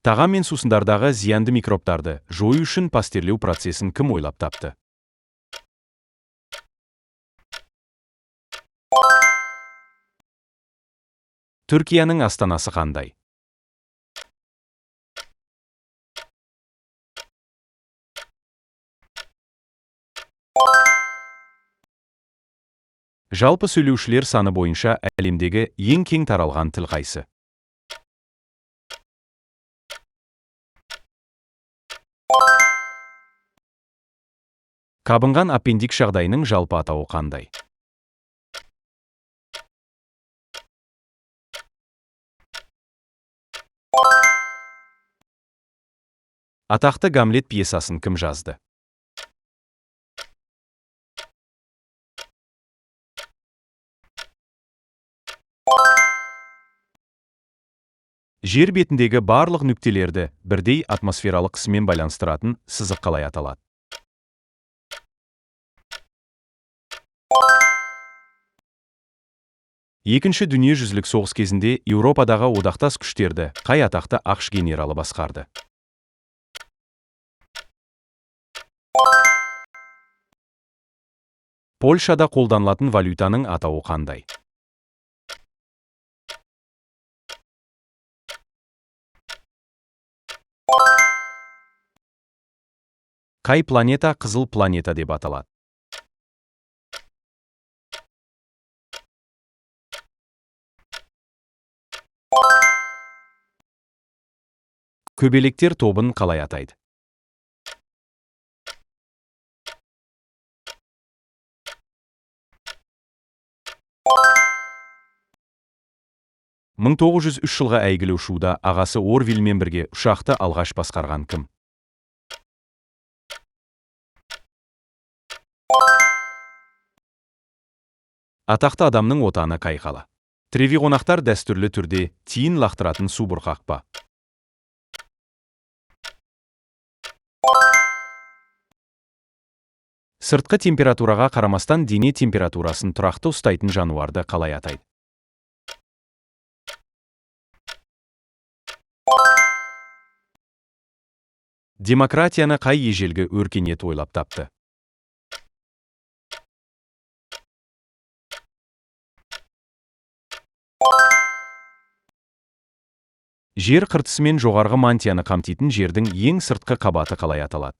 Тағам мен сусындардағы зиянды микробтарды жою үшін пастерлеу процесін кім ойлап тапты? Түркияның астанасы қандай? Жалпы сөйлеушілер саны бойынша әлемдегі ең кең таралған тіл қайсы? Қабынған аппендикс жағдайының жалпы атауы қандай? Атақты Гамлет пьесасын кім жазды? Жер бетіндегі барлық нүктелерді бірдей атмосфералық қысыммен байланыстыратын сызық қалай аталады? Екінші дүниежүзілік соғыс кезінде Еуропадағы одақтас күштерді қай атақты ақш генералы басқарды? Польшада қолданылатын валютаның атауы қандай? Қай планета қызыл планета деп аталады? Көбелектер тобын қалай атайды? Мың 1903 жылға әйгілі ұшуда ағасы Орвильмен бірге ұшақты алғаш басқарған кім? Атақты адамның отаны қай қала? Тревиғонақтар дәстүрлі түрде тиын лақтыратын субұрқақ па? Сыртқы температураға қарамастан дене температурасын тұрақты ұстайтын жануарды қалай атайды? Демократияны қай ежелгі өркениет ойлап тапты? Жер қыртысымен жоғарғы мантияны қамтитын жердің ең сыртқы қабаты қалай аталады?